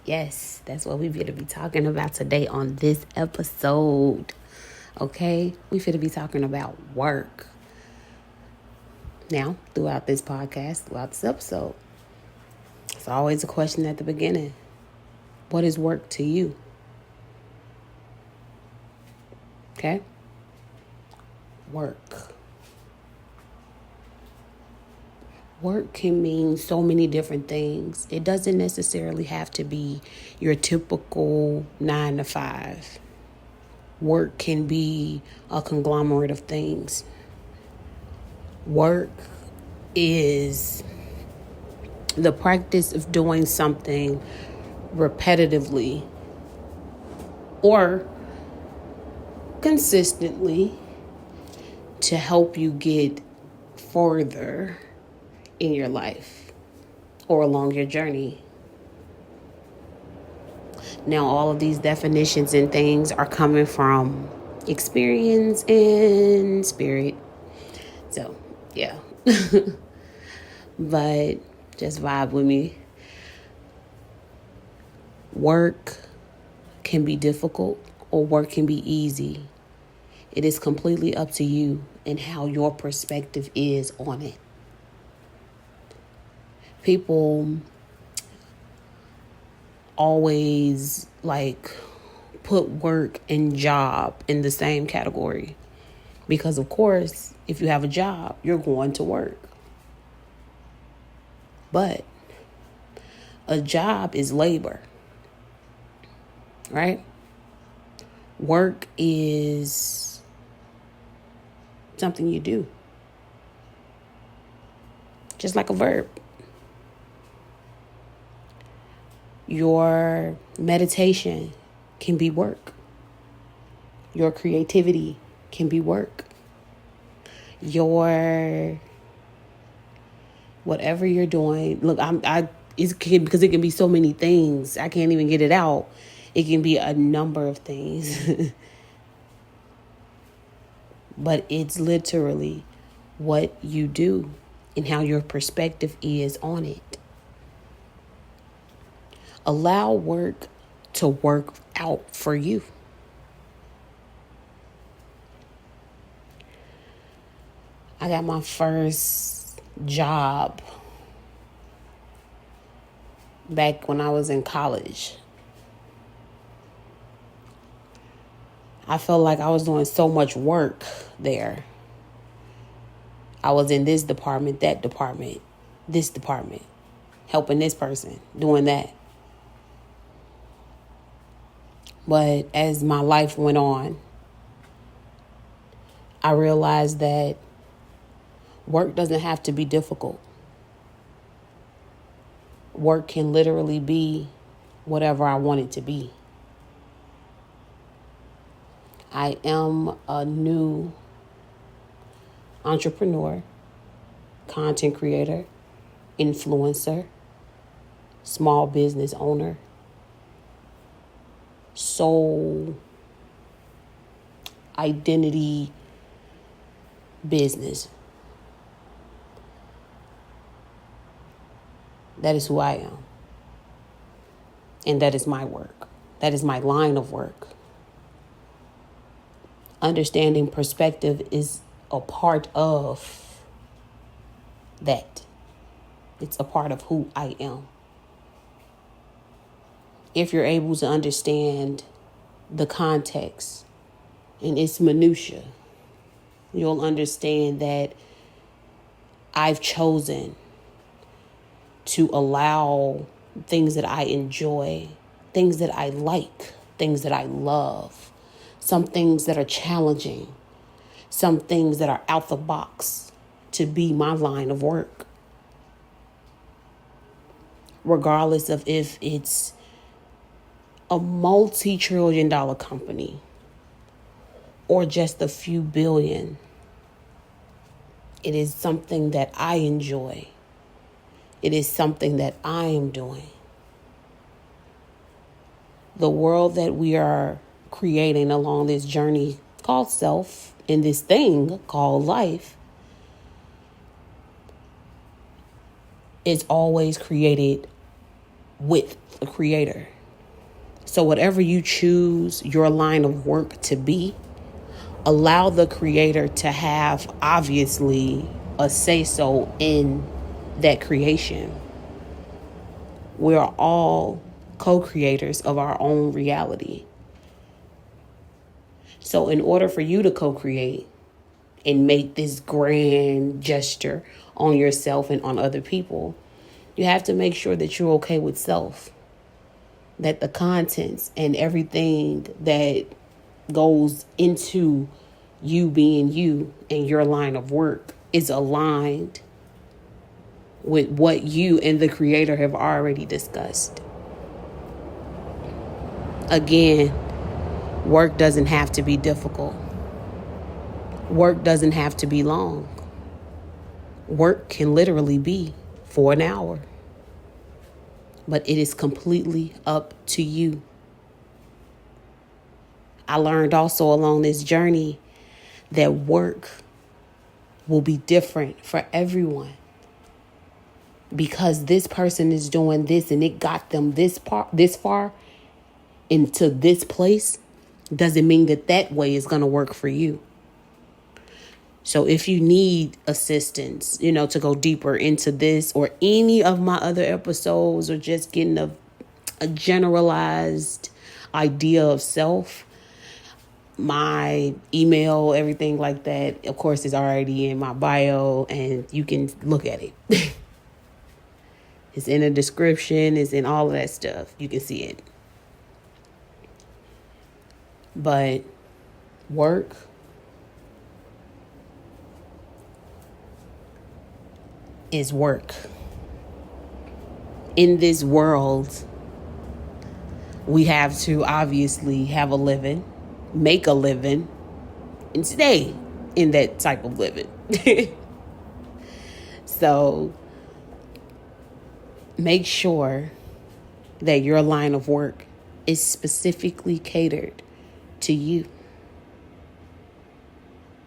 Yes, that's what we finna be talking about today on this episode. Okay? We finna be talking about work. Now, throughout this podcast, throughout this episode, it's always a question at the beginning. What is work to you? Okay? Work. Work can mean so many different things. It doesn't necessarily have to be your typical 9 to 5. Work can be a conglomerate of things. Work is the practice of doing something repetitively or consistently to help you get further in your life or along your journey. Now, all of these definitions and things are coming from experience and spirit. So, yeah. But just vibe with me. Work can be difficult or work can be easy. It is completely up to you and how your perspective is on it. People always put work and job in the same category. Because of course, if you have a job, you're going to work. But a job is labor, right? Work is something you do. Just like a verb. Your meditation can be work. Your creativity can be work. Your whatever you're doing. Look, because it can be so many things. I can't even get it out. It can be a number of things. But it's literally what you do and how your perspective is on it. Allow work to work out for you. I got my first job back when I was in college. I felt like I was doing so much work there. I was in this department, that department, this department, helping this person, doing that. But as my life went on, I realized that work doesn't have to be difficult. Work can literally be whatever I want it to be. I am a new entrepreneur, content creator, influencer, small business owner, soul identity business. That is who I am. And that is my work. That is my line of work. Understanding perspective is a part of that. It's a part of who I am. If you're able to understand the context and its minutia, you'll understand that I've chosen to allow things that I enjoy, things that I like, things that I love, some things that are challenging, some things that are out the box to be my line of work. Regardless of if it's a multi-trillion-dollar company or just a few billion, it is something that I enjoy. It is something that I am doing. The world that we are creating along this journey called self, in this thing called life, is always created with a creator. So whatever you choose your line of work to be, allow the creator to have, obviously, a say-so in that creation. We are all co-creators of our own reality. So in order for you to co-create and make this grand gesture on yourself and on other people, you have to make sure that you're okay with self. That the contents and everything that goes into you being you and your line of work is aligned with what you and the creator have already discussed. Again, work doesn't have to be difficult. Work doesn't have to be long. Work can literally be for an hour. But it is completely up to you. I learned also along this journey that work will be different for everyone. Because this person is doing this and it got them this far into this place, doesn't mean that way is going to work for you. So if you need assistance, to go deeper into this or any of my other episodes, or just getting a generalized idea of self, my email, everything like that, of course, is already in my bio and you can look at it. It's in the description, it's in all of that stuff. You can see it. But work is work. In this world, we have to obviously have a living, make a living, and stay in that type of living. So make sure that your line of work is specifically catered to you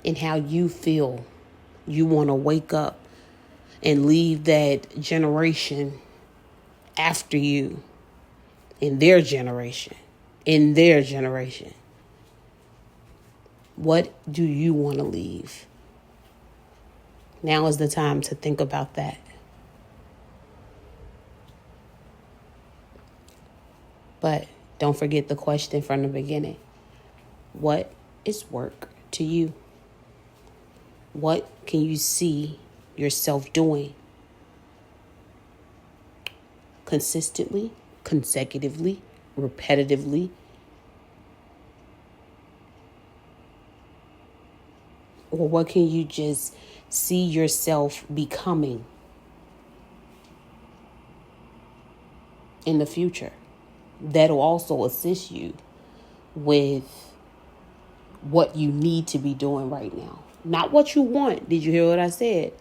and how you feel. You want to wake up and leave that generation after you in their generation. What do you want to leave? Now is the time to think about that. But don't forget the question from the beginning. What is work to you? What can you see yourself doing consistently, consecutively, repetitively? Or what can you just see yourself becoming in the future? That'll also assist you with what you need to be doing right now. Not what you want. Did you hear what I said?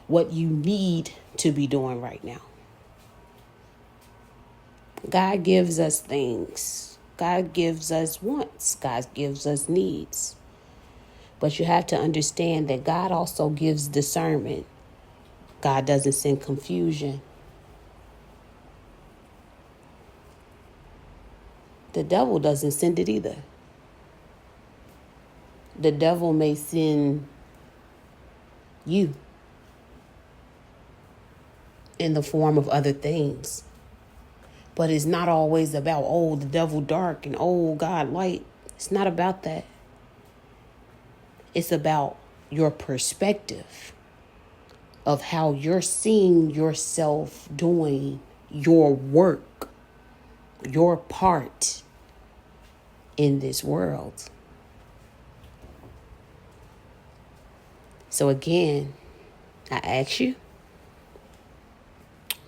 What you need to be doing right now. God gives us things. God gives us wants. God gives us needs. But you have to understand that God also gives discernment. God doesn't send confusion. The devil doesn't send it either. The devil may send you in the form of other things. But it's not always about, the devil dark and, God light. It's not about that. It's about your perspective of how you're seeing yourself doing your work, your part in this world. So again, I ask you,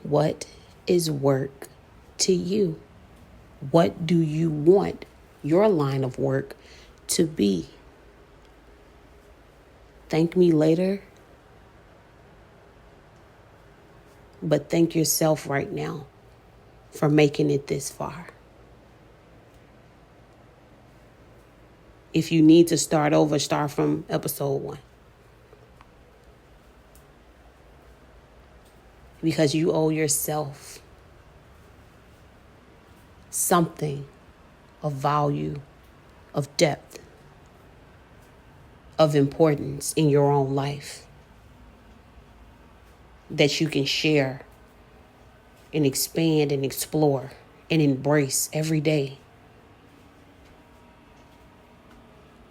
what is work to you? What do you want your line of work to be? Thank me later, but thank yourself right now for making it this far. If you need to start over, start from episode 1. because you owe yourself something of value, of depth, of importance in your own life that you can share and expand and explore and embrace every day.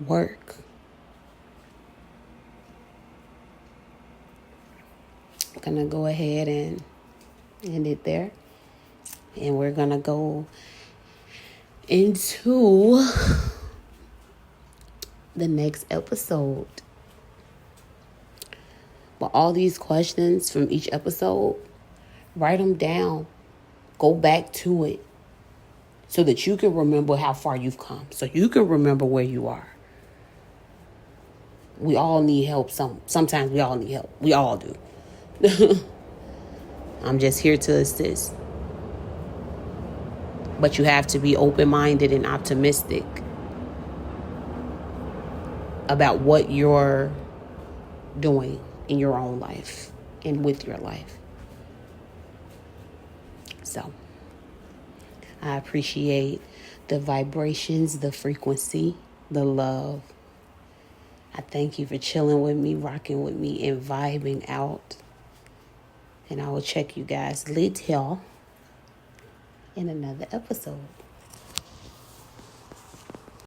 Work. I'm going to go ahead and end it there. And we're going to go into the next episode. But all these questions from each episode, write them down. Go back to it so that you can remember how far you've come. So you can remember where you are. We all need help. Sometimes we all need help. We all do. I'm just here to assist. But you have to be open-minded and optimistic about what you're doing in your own life and with your life. So, I appreciate the vibrations, the frequency, the love. I thank you for chilling with me, rocking with me, and vibing out. And I will check you guys later in another episode.